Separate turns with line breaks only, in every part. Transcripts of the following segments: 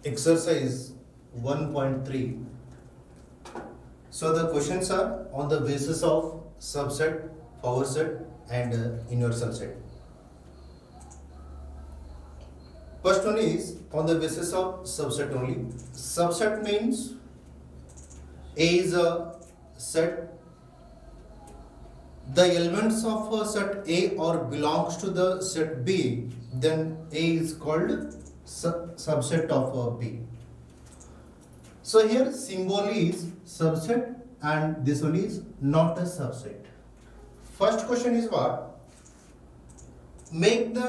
Exercise 1.3. So the questions are on the basis of subset, power set and universal set. First one is on the basis of subset only. Subset means A is a set. The elements of a set A or belongs to the set B, then A is called subset of B. So here symbol is subset and this one is not a subset. First question is what? Make the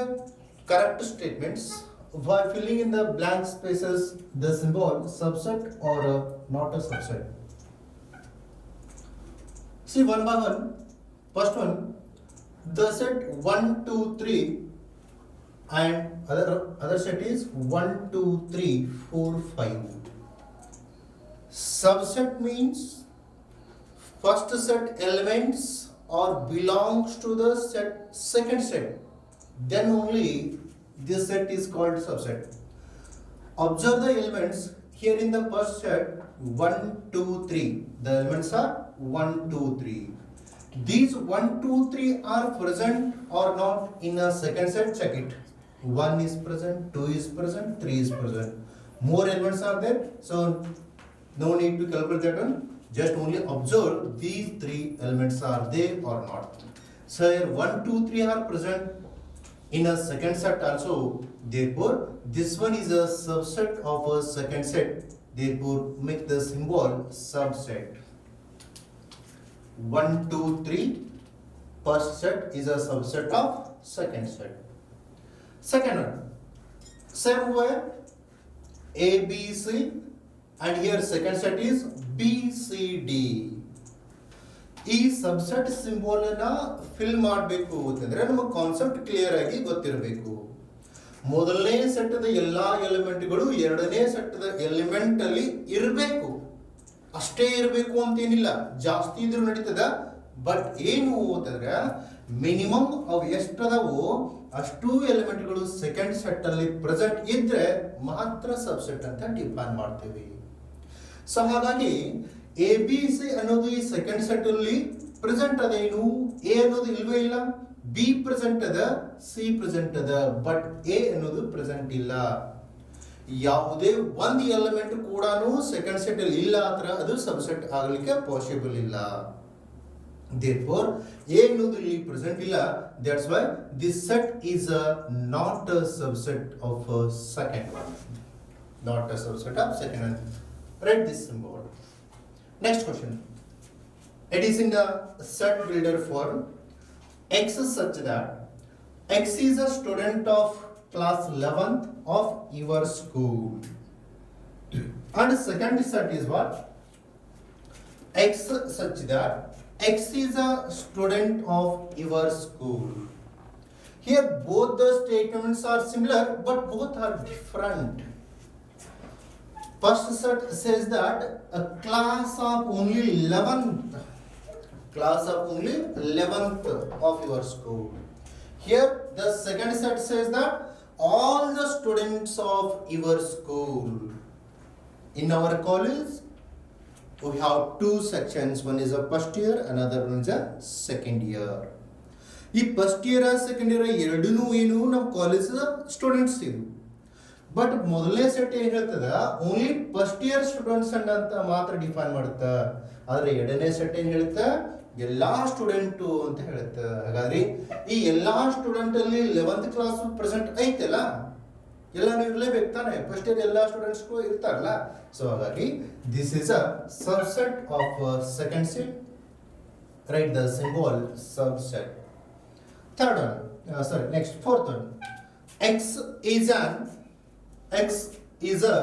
correct statements by filling in the blank spaces the symbol subset or not a subset. See one by one. First one, the set 1, 2, 3 and other set is 1, 2, 3, 4, 5. Subset means first set elements or belongs to the second set. Then only this set is called subset. Observe the elements here in the first set 1, 2, 3. The elements are 1, 2, 3. These 1, 2, 3 are present or not in a second set. Check it. 1 is present, 2 is present, 3 is present. More elements are there, so no need to calculate that one. Just only observe these 3 elements are there or not. So here 1, 2, 3 are present in a second set also. Therefore, this one is a subset of a second set. Therefore, make the symbol subset. 1, 2, 3 first set is a subset of second set. Second one, same way A, B, C and here second set is B, C, D. ಈ subset symbol ಅನ್ನ fill ಮಾಡಬೇಕು ಅಂತಂದ್ರೆ ನಮಗೆ concept clear ಆಗಿ ಗೊತ್ತಿರಬೇಕು. ಮೊದಲನೇ ಸೆಟ್ದ ಎಲ್ಲಾ ಎಲಿಮೆಂಟ್ಗಳು ಎರಡನೇ ಸೆಟ್ದ ಎಲಿಮೆಂಟ್ ಅಲ್ಲಿ ಇರಬೇಕು, ಅಷ್ಟೇ ಇರಬೇಕು ಅಂತೇನಿಲ್ಲ, ಜಾಸ್ತಿ ಇದ್ರೂ ನಡೀತದ. ಬಟ್ ಏನು ಅಂತಂದ್ರೆ ಮಿನಿಮಮ್ ಅವು ಎಷ್ಟದಾವೋ ಅಷ್ಟು ಎಲಿಮೆಂಟ್ಗಳು ಸೆಕೆಂಡ್ ಸೆಟ್ ಅಲ್ಲಿ ಪ್ರೆಸೆಂಟ್ ಇದ್ರೆ ಮಾತ್ರ ಸಬ್ಸೆಟ್ ಅಂತ ಡಿಫೈನ್ ಮಾಡ್ತೀವಿ. ಸೊ ಹಾಗಾಗಿ ಎ ಬಿ ಸಿ ಅನ್ನೋದು ಈ ಸೆಕೆಂಡ್ ಸೆಟ್ ಅಲ್ಲಿ ಪ್ರೆಸೆಂಟ್ ಅದೇನು, ಎ ಅನ್ನೋದು ಇಲ್ವೇ ಇಲ್ಲ, ಬಿ ಪ್ರೆಸೆಂಟ್ ಅದ, ಸಿ ಪ್ರೆಸೆಂಟ್ ಅದ, ಬಟ್ ಎ ಅನ್ನೋದು ಪ್ರೆಸೆಂಟ್ ಇಲ್ಲ. ಯಾವುದೇ ಒಂದು ಎಲಿಮೆಂಟ್ ಕೂಡ ಸೆಕೆಂಡ್ ಸೆಟ್ ಅಲ್ಲಿ ಇಲ್ಲ ಅಂದ್ರೆ ಅದು ಸಬ್ಸೆಟ್ ಆಗಲಿಕ್ಕೆ ಪಾಸಿಬಲ್ ಇಲ್ಲ. Therefore, A ಅನ್ನೋದು ಇಲ್ಲಿ ಪ್ರೆಸೆಂಟ್ ಇಲ್ಲ. That's why this set is not a subset of second one. Not a subset of second one. Write this symbol. Next question. It is in the set builder form. X is such that X is a student of class 11th of your school. And second set is what? X such that X is a student of your school. Here both the statements are similar but both are different. First set says that a class of only 11th of your school. Here the second set says that all the students of your school. In our college we have two sections, one is a first year, another one is a second year. ಈ first year second year ಎರಡೂ ಏನು ನಮ್ಮ college students ಇದು. But ಮೊದಲನೇ set ಏನ್ ಹೇಳ್ತದ only first year students ಅಂತ ಮಾತ್ರ ಡಿಫೈನ್ ಮಾಡುತ್ತಾ, ಆದ್ರೆ ಎರಡನೇ ಸೆಟ್ ಏನ್ ಹೇಳುತ್ತಾ ಎಲ್ಲಾ ಸ್ಟೂಡೆಂಟ್ ಅಂತ ಹೇಳುತ್ತೆ. ಹಾಗಾದ್ರೆ ಈ ಎಲ್ಲಾ ಸ್ಟೂಡೆಂಟ್ ಅಲ್ಲಿ 11th ಕ್ಲಾಸ್ ಪ್ರೆಸೆಂಟ್ ಐತಲ್ಲ, ಎಲ್ಲಾನು ಇರಲೇಬೇಕು ತಾನೆ, ಫಸ್ಟ್ ಇಯರ್ ಎಲ್ಲಾ ಸ್ಟೂಡೆಂಟ್ಸ್ ಇರ್ತಾರಲ್ಲ. ಸೊ ಹಾಗಾಗಿ this is a subset of second set. Right the symbol subset. Third one, next fourth one. X is a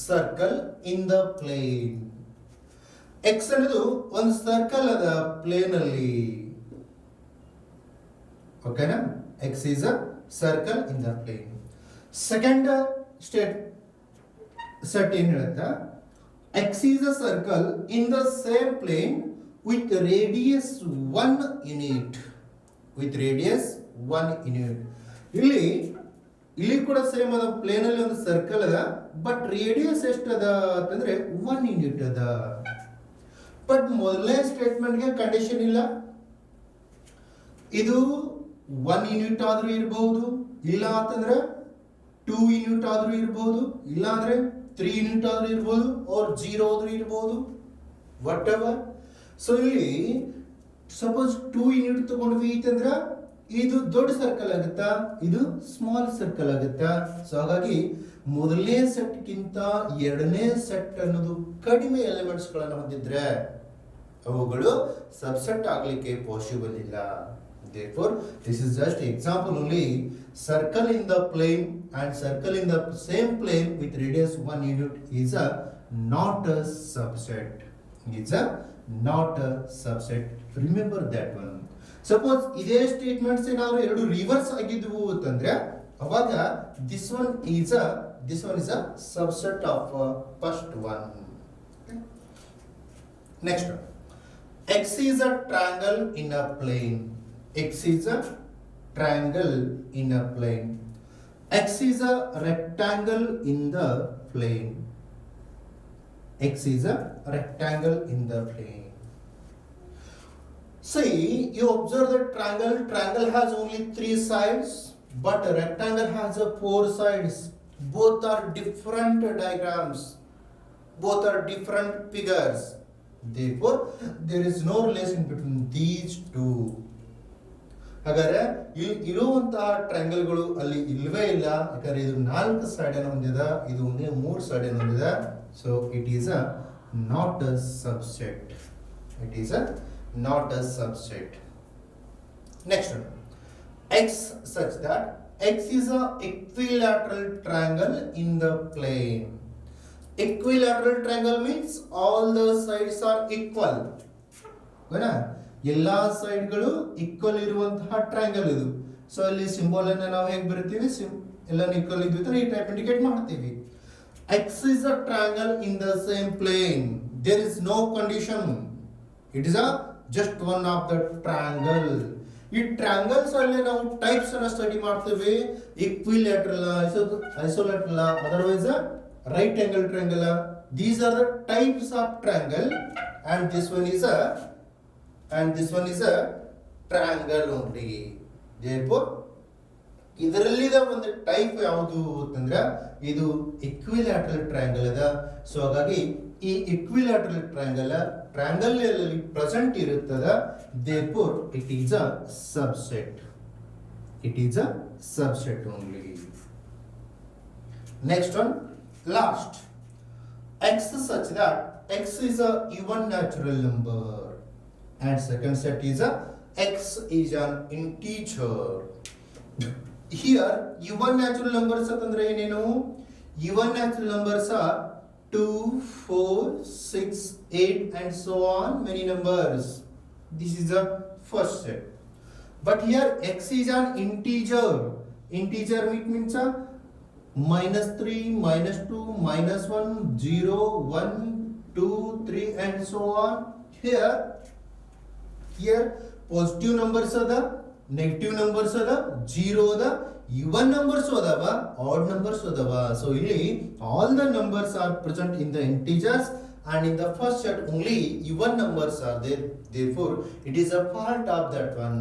circle in the plane. X ಅನ್ನೋದು ಒಂದು circle ಅದ ಪ್ಲೇನ್ ಅಲ್ಲಿ. ಓಕೆನಾ? X is a circle in the plane. Second set ಏನ್ ಹೇಳುತ್ತಾ, X is a circle in the same plane with radius 1 unit. With radius 1 unit. ಇಲ್ಲಿ ಇಲ್ಲಿ ಕೂಡ ಸೇಮ್ ಅದ, ಪ್ಲೇನ್ ಅಲ್ಲಿ ಒಂದು ಸರ್ಕಲ್ ಅದ, ಬಟ್ ರೇಡಿಯಸ್ ಎಷ್ಟು ಅದ ಅಂತಂದ್ರೆ 1 ಯೂನಿಟ್ ಅದ. ಬಟ್ ಮೊದಲನೇ ಸ್ಟೇಟ್ಮೆಂಟ್ಗೆ ಕಂಡೀಷನ್ ಇಲ್ಲ, ಇದು 1 ಯೂನಿಟ್ ಆದ್ರೂ ಇರಬಹುದು, ಇಲ್ಲ ಅಂತಂದ್ರೆ 2 ಯೂನಿಟ್ ಆದ್ರೂ ಇರಬಹುದು, ಇಲ್ಲ ಅಂದ್ರೆ 3 ಯೂನಿಟ್ ಆದ್ರೂ ಇರಬಹುದು, or 0 ಆದ್ರೂ ಇರಬಹುದು, ವಾಟ್ ಎವರ್. ಸೊ ಇಲ್ಲಿ ಸಪೋಸ್ 2 ಯೂನಿಟ್ ತಗೊಂಡ್ವಿ ಅಂತಂದ್ರೆ ಇದು ದೊಡ್ಡ ಸರ್ಕಲ್ ಆಗುತ್ತಾ, ಇದು ಸ್ಮಾಲ್ ಸರ್ಕಲ್ ಆಗುತ್ತಾ. ಸೊ ಹಾಗಾಗಿ ಮೊದಲನೇ ಸೆಟ್ ಗಿಂತ ಎರಡನೇ ಸೆಟ್ ಅನ್ನೋದು ಕಡಿಮೆ ಎಲಿಮೆಂಟ್ಸ್ ಗಳನ್ನು ಹೊಂದಿದ್ರೆ ಅವುಗಳು ಸಬ್ಸೆಟ್ ಆಗ್ಲಿಕ್ಕೆ ಪಾಸಿಬಲ್ ಇಲ್ಲ. Therefore, this is just example only. Circle in the plane and circle in the same plane with radius 1 unit is a not a subset. It's a not a subset. Remember that one. Suppose ಇದೇ statements ಏನಾದ್ರು ಎರಡು reverse ಆಗಿದ್ವು ಅಂತಂದ್ರೆ ಅವಾಗ this one is a subset of first one. Next one. X is a triangle in a plane. X is a triangle in a plane. X is a rectangle in the plane. X is a rectangle in the plane. See, you observe the triangle. Triangle has only 3 sides, but a rectangle has 4 sides. Both are different diagrams. Both are different figures. Therefore, there is no relation between these two. ಹಾಗಾದ್ರೆ ಇರುವಂತಹ ಟ್ರಯಾಂಗಲ್ಗಳು ಅಲ್ಲಿ ಇಲ್ವೇ ಇಲ್ಲ, ಯಾಕಂದ್ರೆ ಇದು 4 side ಅನ್ನು ಹೊಂದಿದೆ, ಇದು 3 ಸೈಡ್ ಅನ್ನು ಹೊಂದಿದೆ. So it is a not a subset. It is a not a subset. Next one, x such that x is a equilateral triangle in the plane. Equilateral triangle means all the sides are equal. ಓಕೆನಾ, ಎಲ್ಲಾ ಸೈಡ್ಗಳು equal ಇರುವಂತಹ triangle ಇದು. So ಅಲ್ಲಿ symbol ಅನ್ನು ನಾವು ಹೇಗೆ ಬರೀತೀವಿ, ಎಲ್ಲ equal ಇದ್ವಿ ಈ ಟೈಪ್ ಇಂಡಿಕೇಟ್ ಮಾಡ್ತೀವಿ. x is a triangle in the same plane. There is no condition. It is a just one of the triangle. ಈ ಟ್ರಯಾಂಗಲ್ಸ್ ಅಲ್ಲಿ ನಾವು ಟೈಪ್ಸ್ ಅನ್ನು ಸ್ಟಡಿ ಮಾಡ್ತೀವಿ. Equilateral, isolateral, otherwise right angle triangle. These are the types of triangle, and this one is a triangle only. Therefore, ಇದರಲ್ಲಿದ ಒಂದು type ಯಾವುದು ಅಂತಂದ್ರೆ ಇದು ಇಕ್ವಿಲ್ಯಾಟರಲ್ triangle ಅದ. ಸೊ ಹಾಗಾಗಿ ಈ ಇಕ್ವಿಲ್ಯಾಟರಲ್ ಟ್ರಯಾಂಗಲ್ ಅಲ್ಲಿ ಪ್ರೆಸೆಂಟ್ ಇರುತ್ತದ. Therefore, it is a subset. It is a subset only. Next one, last. X such that x is a even natural number, and second set is a x is an integer. Here even natural numbers ಅಂತಂದ್ರೆ ಏನೇನು, even natural numbers are 2, 4, 6, 8 and so on, many numbers. This is the first set. But here x is an integer. Integer means -3, -2, -1, 0, 1, 2, 3 and so on. Here positive numbers are the, negative numbers are the, 0 the, even numbers adava, odd numbers adava. So ಇಲ್ಲಿ all the numbers are present in the integers, and in the first set only even numbers are there. Therefore, it is a part of that one.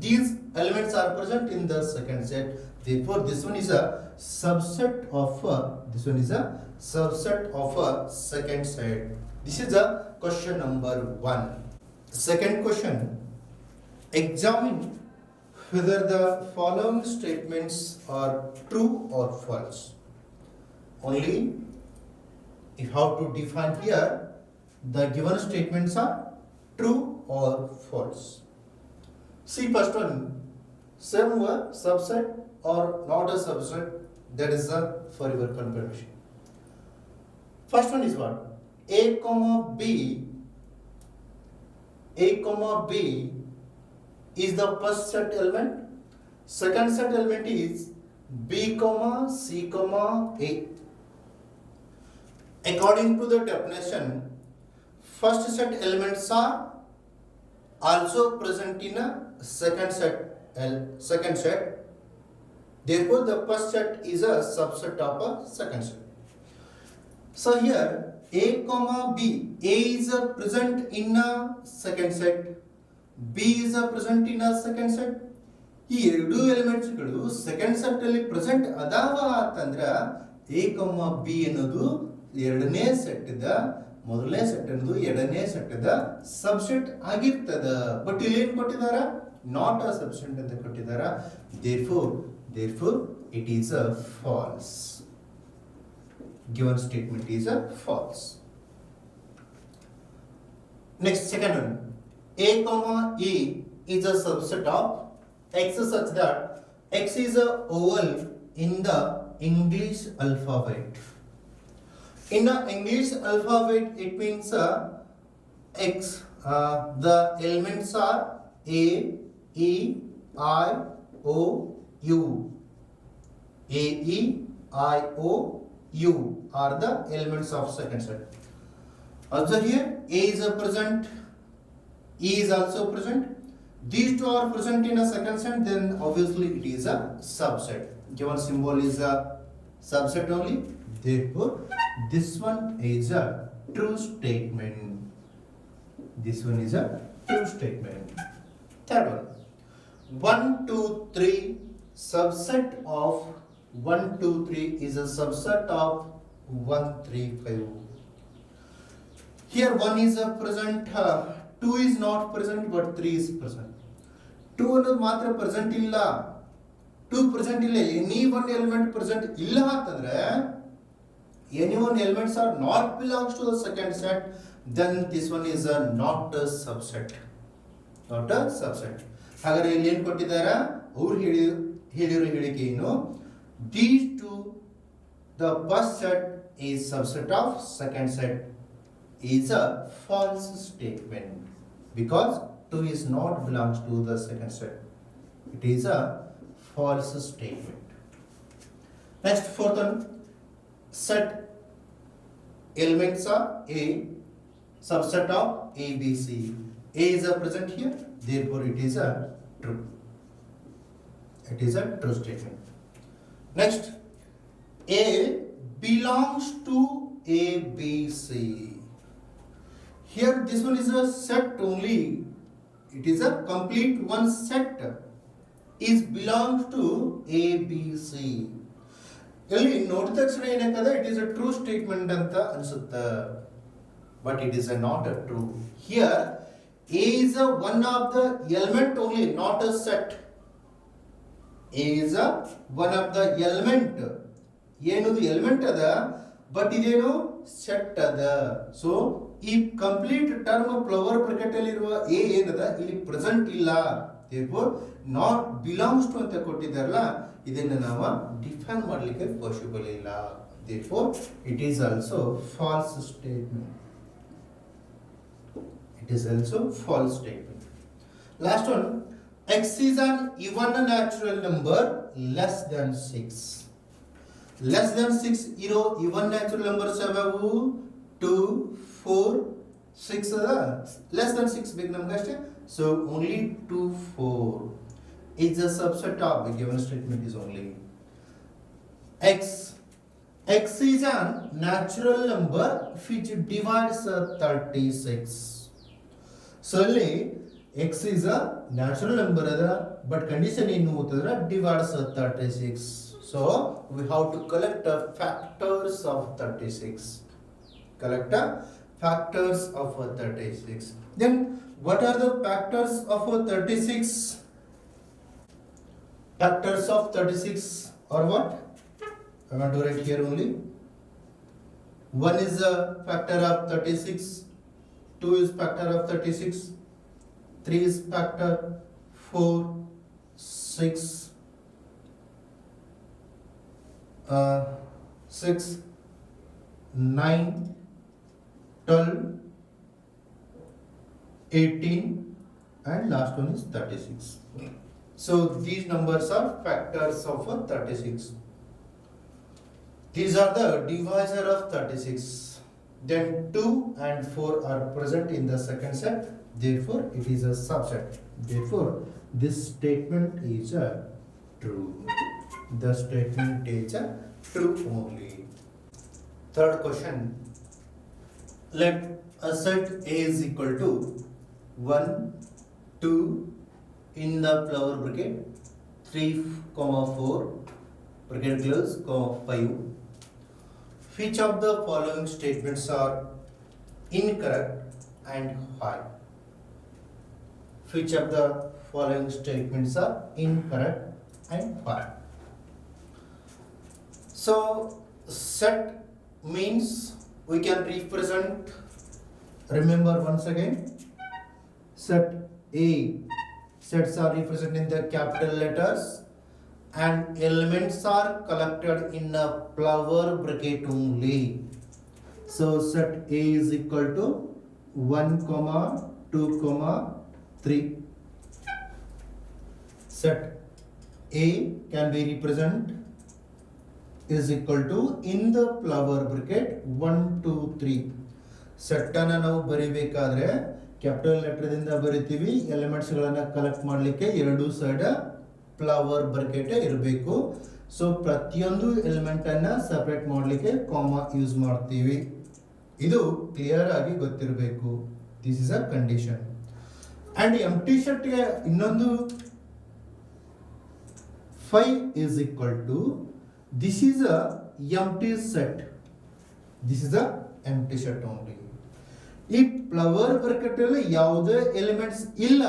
These elements are present in the second set. Therefore, this one is a subset of a second set. This is a question number 1. Second question, examine whether the following statements are true or false. Only you have to define here the given statements are true or false. See first one, same word, subset or not a subset, that is for your confirmation. First one is what? A comma B is the first set element. Second set element is B comma C comma A. According to the definition, first set elements are also present in a second set. Therefore, the first set is a subset of a second set. So here A comma B, A is a present in a second set, B is a present in a second set. ಈ ಎರಡು ಎಲಿಮೆಂಟ್ಸ್ಗಳು second set ಅಲ್ಲಿ present ಅದಾವ ಅಂತಂದ್ರೆ A ಕಮ್ಮ B ಅನ್ನೋದು ಎರಡನೇ set ಮೊದಲನೇ set ಅನ್ನೋದು ಎರಡನೇ ಸೆಟ್ ಸಬ್ಸೆಟ್ ಆಗಿರ್ತದ. ಬಟ್ ಇಲ್ಲಿ ಏನ್ ಕೊಟ್ಟಿದಾರ, ನಾಟ್ ಅ ಸಬ್ಸೆಟ್ ಅಂತ ಕೊಟ್ಟಿದಾರ. therefore it is a false. Given statement is a false. Next, second one, A comma E is a subset of X such that X is a vowel in the English alphabet. In the English alphabet, it means X. The elements are A, E, I, O, U. A, E, I, O, U are the elements of second set. Observe here, A is a present, E is also present. These two are present in a second set, then obviously it is a subset. Given symbol is a subset only. Therefore, this one is a true statement. This one is a true statement. Third one, 1, 2, 3 subset of 1, 2, 3 is a subset of 1, 3, 5. Here 1 is a present, 2 is not present, but 3 is present. 2 ಅನ್ನೋದು ಮಾತ್ರ present ಇಲ್ಲ, 2 present ಇಲ್ಲ, any one element present ಇಲ್ಲ ಅಂತಂದ್ರೆ any one elements are not belongs to the second set, then this one is a not a subset. Not a subset. ಹಾಗಾದ್ರೆ ಇಲ್ಲಿ ಏನು ಕೊಟ್ಟಿದ್ದಾರೆ, ಅವರು ಹೇಳಿರೋ ಹೇಳಿಕೆ ಏನು, these two, the first set is subset of second set, is a false statement because 2 is not belongs to the second set. It is a false statement. Next, fourth one, set elements are A, subset of A, B, C. A is a present here, therefore it is a true. It is a true statement. Next, A belongs to A, B, C. Here this one is a set only. It is a complete one set. Is belongs to A, B, C. ಇಲ್ಲಿ ನೋಡಿದ ತಕ್ಷಣ ಏನಾಗ್ತದೆ, it is a true statement ಅಂತ ಅನ್ಸುತ್ತೆ, but it is not a true. Here A is a one of the element only, not a set. A is a one of the element, ಏನದು element ಅದ, but ಇದೇನು set ಅದ. So ಈ complete term flower bracket ಅಲ್ಲಿ ಇರುವ A ಏನದ ಇಲ್ಲಿ present ಇಲ್ಲ, therefore not belongs to ಅಂತ ಕೊಟ್ಟಿದ್ದಾರಲ್ಲ, ಇದನ್ನ ನಾವು ಡಿಫೈನ್ ಮಾಡಲಿಕ್ಕೆ ಪಾಸಿಬಲ್ ಇಲ್ಲ. therefore it is also false statement. It is also false statement. Last one, X is an even natural number less than 6. Less than 6 ಇರೋ even natural numbers ಯಾವ್ಯಾವು, 2, 4, 6 ಅದ. Less than 6 ಬೇಕು ನಮ್ಗೆ ಅಷ್ಟೇ. So only 2, 4 is a subset of the given statement is only X. X is a natural number which divides 36. So only X is a natural number ada, but condition ಏನು ಅಂತಂದ್ರೆ divides 36. So we have to collect the factors of 36. Collect the factors of 36. Then what are the factors of 36? Factors of 36 are what? I want to write here only. 1 is a factor of 36, 2 is factor of 36, 3 is factor, 4, 6, 9, 12, 18 and last one is 36. So these numbers are factors of 36. These are the divisor of 36. Then 2 and 4 are present in the second set, therefore it is a subset. Therefore this statement is true. the statement is true only. Third question, let a set A is equal to 1, 2 in the flower bracket, 3, 4 bracket close, 5. Which of the following statements are incorrect and why? Which of the following statements are incorrect and why? So set means we can represent, remember once again, set A, sets are represented in the capital letters and elements are collected in a flower bracket only. So set A is equal to 1, 2, 3. Set A can be represented is equal to in the flower bracket 1, 2, 3. Set ಅನ್ನು ನಾವು ಬರಿಬೇಕಾದ್ರೆ capital letter ದಿಂದ ಬರಿತೀವಿ, elements ಗಳನ್ನ collect ಮಾಡಲಿಕ್ಕೆ ಎರಡು side flower bracket ಇರಬೇಕು. So ಪ್ರತಿಯೊಂದು element ಅನ್ನ ಸೆಪರೇಟ್ ಮಾಡಲಿಕ್ಕೆ ಕಾಮಾ ಯೂಸ್ ಮಾಡ್ತೀವಿ. ಇದು ಕ್ಲಿಯರ್ ಆಗಿ ಗೊತ್ತಿರಬೇಕು. This is a condition. And empty set ಗೆ ಇನ್ನೊಂದು 5 is equal to, this is a empty set. This is a empty set only. ಈ ಫ್ಲವರ್ ಬ್ರಾಕೆಟ್ ಅಲ್ಲಿ ಯಾವುದೇ ಎಲಿಮೆಂಟ್ಸ್ ಇಲ್ಲ,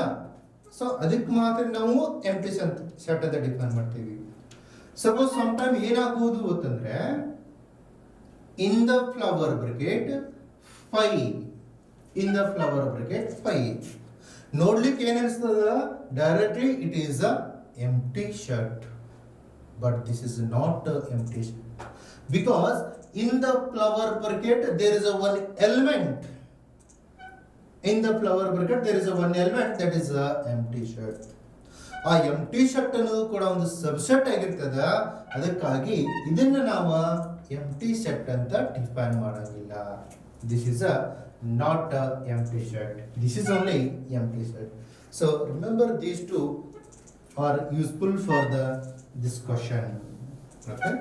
ಸೊ ಅದಕ್ಕೆ ಮಾತ್ರ ನಾವು ಎಂಪ್ಟಿ ಸೆಟ್ ಅಂತ ಡಿಫೈನ್ ಮಾಡ್ತೀವಿ. ಸಪೋಸ್ ಸಮ್ ಟೈಮ್ ಏನಾಗಬಹುದು ಅಂತಂದ್ರೆ in the flower bracket 5, in the flower bracket 5 ನೋಡ್ಲಿಕ್ಕೆ ಏನ್ ಅನ್ಸ್ತದ, directly it is a empty set, but this is not a empty set because in the flower bracket there is a one element. In the flower bracket there is a one element, that is a empty set. ಆ empty set ಅನ್ನೋದು ಕೂಡ ಒಂದು subset ಆಗಿರ್ತದ, ಅದಕ್ಕಾಗಿ ಇದನ್ನ ನಾವು empty set ಅಂತ define ಮಾಡಂಗಿಲ್ಲ. This is a not a empty set, this is only empty set. So remember these two are useful for the discussion. Okay,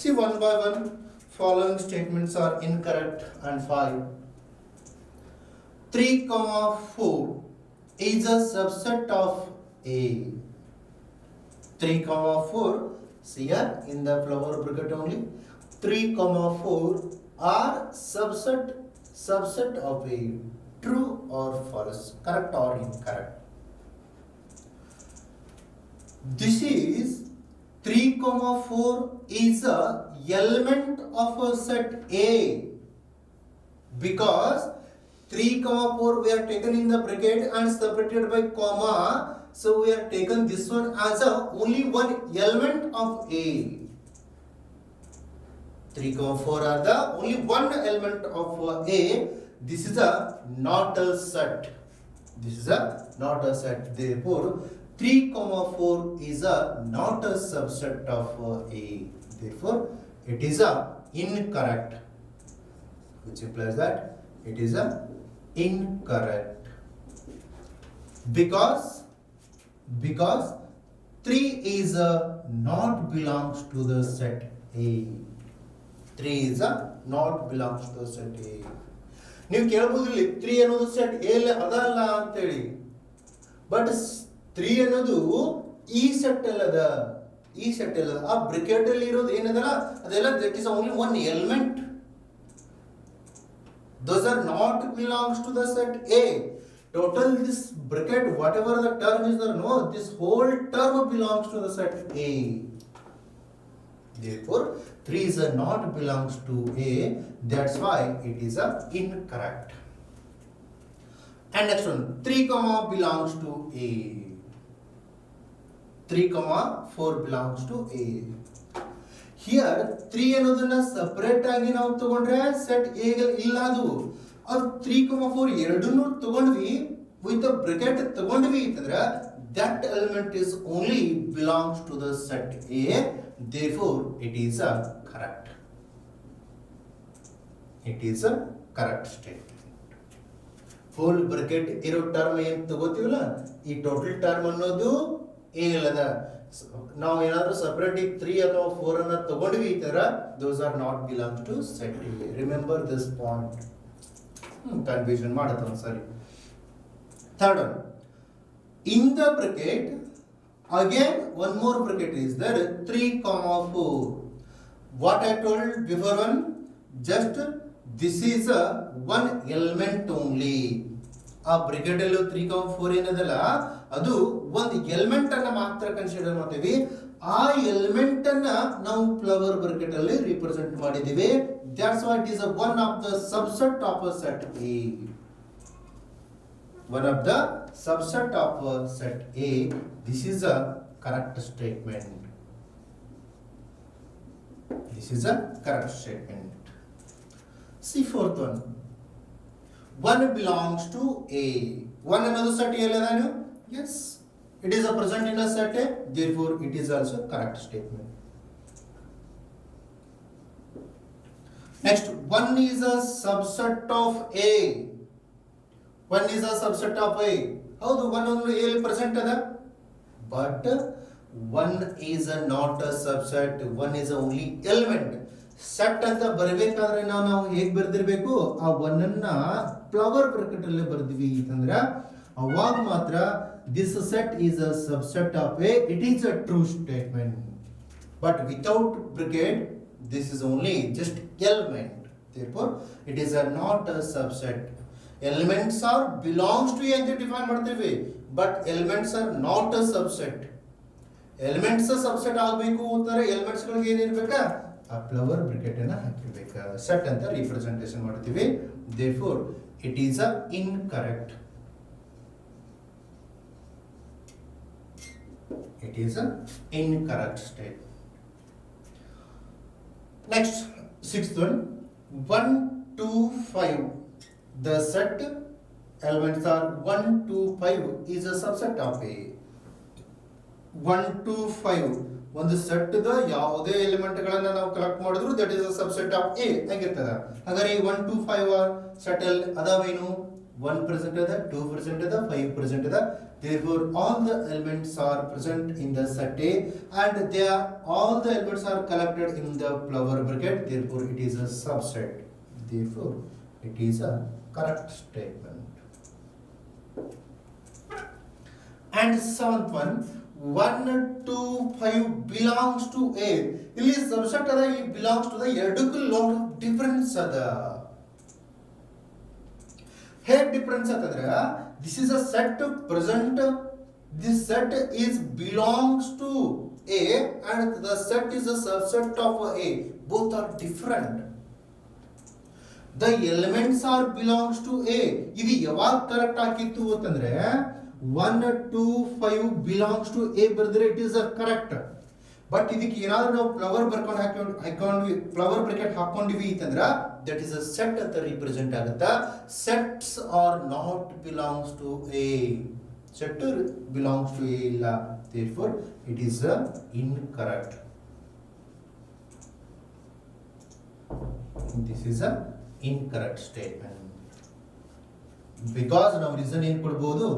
see one by one following statements are incorrect and 5. 3, 4 is a subset of A. 3, 4 see here in the flower bracket only. 3, 4 are subset of A. True or false, correct or incorrect? This is 3, 4 is a element of a set A, because 3, 4 we are taken in the bracket and separated by comma, so we are taken this one as a only one element of A. 3, 4 are the only one element of A. This is a not a set. This is a not a set. Therefore 3, 4 is a not a subset of A. Therefore, it is a incorrect, which implies that it is a incorrect. Because 3 is a not belongs to the set A. 3 is a not belongs to the set A. ನೀವು ಕೇಳಬಹುದು ಇಲ್ಲಿ 3 ಅನ್ನೋದು set A ಅದಲ್ಲ ಅಂತ ಹೇಳಿ, but 3 ಅನ್ನೋದು ಈ set ಅಲ್ಲದ, ಈ ಸೆಟ್ ಅಲ್ಲದ. ಆ ಬ್ರಾಕೆಟ್ ಅಲ್ಲಿ ಇರೋದು ಏನದಲ್ಲ ಅದೆಲ್ಲ that is only one element. those are not belongs to the set A. Total this bracket whatever the term is there, no, this whole term belongs to the set A. Therefore 3 is a not belongs to A, that's why it is a incorrect. And next one, 3, belongs to A. 3, 4 belongs to A. Here 3 ಅನ್ನೋದನ್ನ separate ಆಗಿ ನಾವು ತಗೊಂಡ್ರೆ set A ಇಲ್ಲ ಅದು. ಅದು 3, 4 ಎರಡನ್ನೂ ತಗೊಂಡ್ವಿ with bracket ತಗೊಂಡ್ವಿ ಅಂತಂದ್ರೆ that element is only belongs to the set A. Therefore it is a correct. It is a correct statement. Full bracket ಇರೋ ಟರ್ಮ್ ಏನ್ ತಗೋತೀವಲ್ಲ, ಈ ಟೋಟಲ್ ಟರ್ಮ್ ಅನ್ನೋದು ಏನಿಲ್ಲದ ನಾವು ಏನಾದರೂ ಸಪರೇಟ್ 3 ಅಥವಾ 4 ಅನ್ನ ತಗೊಂಡ್ವಿ ಈ ತರ, those are not belongs to set A. Remember this point. Confusion ಮಾಡುತ್ತೆ ಒಂದ್ಸರಿ. Third one, in the bracket again one more bracket is there, 3 comma 4. What I told before one, just this is a one element only. ಆ ಬ್ರಿಕೆಟ್ ಅಲ್ಲಿ 3,4 ಏನದಲ್ಲ ಅದು ಒಂದು element ಅನ್ನ ಮಾತ್ರ consider ಮಾಡ್ತೀವಿ. ಆ ಎಲಿಮೆಂಟ್ ಅನ್ನ ನಾವು ಫ್ಲವರ್ ಬ್ರಾಕೆಟ್ ಅಲ್ಲಿ ರಿಪ್ರೆಸೆಂಟ್ ಮಾಡಿದೀವಿ. That's why it is one of the subset of a set A. One of the subset of set A. This is a correct statement. This is a correct statement. See fourth one. 1 belongs to A. 1 another set A ledanu? Yes. It is a present in a set A. Therefore, it is also correct statement. Next, 1 is a subset of A. 1 is a subset of A. How do 1 only A present ada? But 1 is not a subset. 1 is only element. Set ಅಂತ ಬರಬೇಕಾದ್ರೆ ನಾವು ಹೇಗೆ ಬರ್ದಿರ್ಬೇಕು, ಆ 1 ಅನ್ನ flower bracket ಅಲ್ಲಿ ಬರ್ದಿವಿ ಅಂತಂದ್ರೆ ಅವಾಗ ಮಾತ್ರ this set is a subset of A, it is a true statement. But without bracket this is only just element. therefore it is a not a subset. Elements are belongs to A ಅಂತ define ಮಾಡ್ತೀವಿ, but elements are not a subset. Elements subset ಆಗಬೇಕು ಅಂತಂದ್ರೆ elements ಗಳಿಗೆ ಏನಿರ್ಬೇಕಾ, ಆ flower bracket ಅನ್ನ ಹಾಕಿರ್ಬೇಕು, set ಅಂತ representation ಮಾಡ್ತೀವಿ. therefore it is a incorrect. It is a incorrect state. Next, sixth one, 1 to 5. The set elements are 1 to 5 is a subset of A. 1 to 5 ಒಂದು set the ಯಾವುದೇ element ಗಳನ್ನ ನಾವು collect ಮಾಡಿದ್ರು that is a subset of A ಆಗಿರ್ತದ. ಹಾಗಾದ್ರೆ ಈ 1 to 5 set ಅಲ್ಲಿ ಅದಾವೇನು, 1 present ಅದ, 2 ಪ್ರೆಸೆಂಟ್ ಅದ, 5 ಪ್ರೆಸೆಂಟ್ ಅದ. therefore all the elements are present in the set A and they are all the elements are collected in the flower bracket. therefore it is a subset. therefore it is a correct statement. And seventh one, 1 to 5 belongs to A. ಇಲ್ಲಿ subset ಅದ, ಈ belongs to the ಎರಡಕ್ಕೂ lot of difference ಅದ. ಹೇಗೆ difference ಅಂತಂದ್ರೆ, this is a set present, this set is belongs to A and the set is a subset of A. both are different. The elements are belongs to A. ಇದು ಯಾವಾಗ correct ಆಗಿತ್ತು ಅಂತಂದ್ರೆ 1 to 5 belongs to A ಬರೆದ್ರೆ it is a correct. But ಇದಕ್ಕೆ ಏನಾದರೂ ನಾವು flower ಹಾಕೊಂಡ್ವಿ flower bracket ಹಾಕೊಂಡಿವಿ ಅಂತಂದ್ರೆ that is a set ಅಂತ ರಿಪ್ರೆಸೆಂಟ್ ಆಗುತ್ತಾ. sets are not belongs to A. set belongs to A ಇಲ್ಲ. therefore it is a incorrect. this is a incorrect statement. because ನಾವು reason ಏನು ಕೊಡಬಹುದು,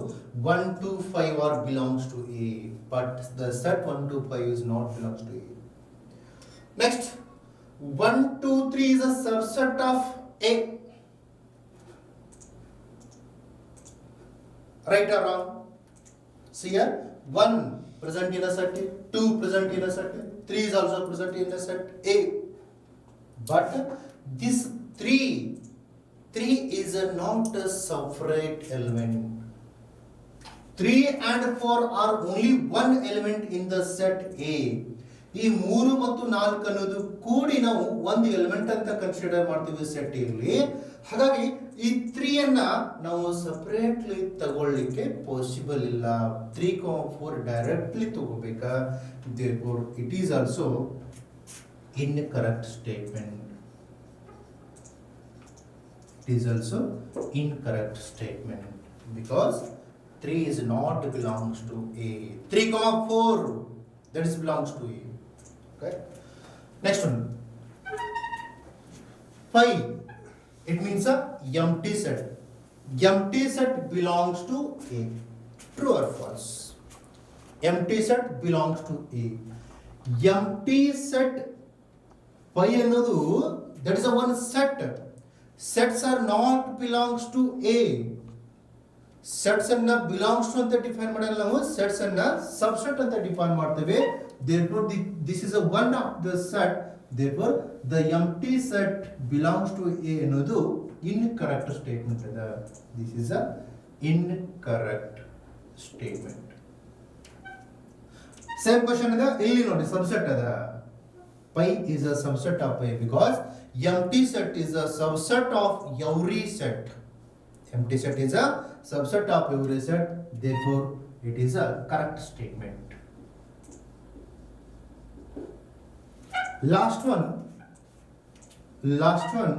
1 to 5 are belongs to A but the set 1 to 5 is not belongs to A. next, 1 to 3 is a subset of A. right or wrong? see here, 1 present in a set A, 2 present in a set A, 3 is also present in a set A. but this 3 is not a separate element. 3 and 4 are only one element in the set A. ಈ 3 ಮತ್ತು 4 ಅನ್ನೋದು ಕೂಡಿ ನಾವು ಒಂದು element ಅಂತ consider ಮಾಡ್ತೀವಿ set ಇಲ್ಲಿ. ಹಾಗಾಗಿ ಈ 3 ಅನ್ನ ನಾವು ಸಪರೇಟ್ಲಿ ತಗೊಳ್ಳಿಕ್ಕೆ ಪಾಸಿಬಲ್ ಇಲ್ಲ. 3, 4 ಡೈರೆಕ್ಟ್ಲಿ ತಗೋಬೇಕಾ. therefore it is also incorrect statement. It is also incorrect statement because 3 is not belongs to A. 3, 4 that is belongs to A. Okay. Next one, 5. It means a empty set. Empty set belongs to A. True or false? empty set belongs to A. Empty set phi ಅನ್ನೋದು that is a one set. Sets are not belongs to A. Sets ಅನ್ನ belongs to ಅಂತ define ಮಾಡಲ್ಲ ನಾವು, sets ಅನ್ನ subset ಅಂತ define ಮಾಡ್ತೇವೆ. Therefore this is a one of the set. Therefore the empty set belongs to A ಅನ್ನೋದು incorrect statement ಇದೆ. This is a incorrect statement. Same question ಇದೆ ಇಲ್ಲಿ ನೋಡಿ, subset ಅದ. Pi is a subset of A because empty set is a subset of every set. Empty set is a subset of every set. Therefore it is a correct statement. Last one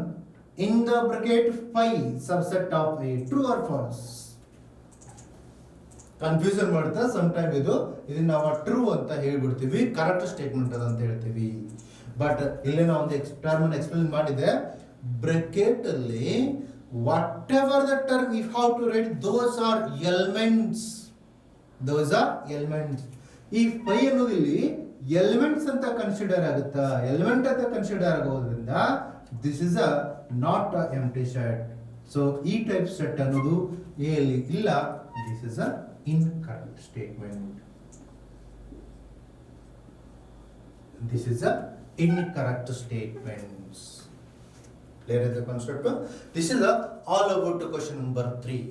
in the bracket phi subset of A, true or false? Confusion ಮಾಡ್ತಾ some time ಇದನ್ನ ನಾವು true ಅಂತ ಹೇಳ್ಬಿಡ್ತೀವಿ, correct statement ಅದಂತ ಹೇಳ್ತೀವಿ. But ಇಲ್ಲಿ ನಾವು ಒಂದು term explain ಮಾಡಿದೆ. ಬ್ರಾಕೆಟ್ ಅಲ್ಲಿ whatever the term you have to write those are elements. ಈ ಪೈ ಅನ್ನೋದು ಇಲ್ಲಿ ಎಲಿಮೆಂಟ್ಸ್ ಅಂತ ಕನ್ಸಿಡರ್ ಆಗುತ್ತಾ, ಎಲಿಮೆಂಟ್ ಅಂತ ಕನ್ಸಿಡರ್ ಆಗೋದ್ರಿಂದ this is a not a empty set. So ಈ ಟೈಪ್ ಸೆಟ್ ಅನ್ನೋದು ಎ ಅಲ್ಲಿ ಇಲ್ಲ. This is a incorrect statement. This is a incorrect statements. Clear is the concept? This is all about question number 3.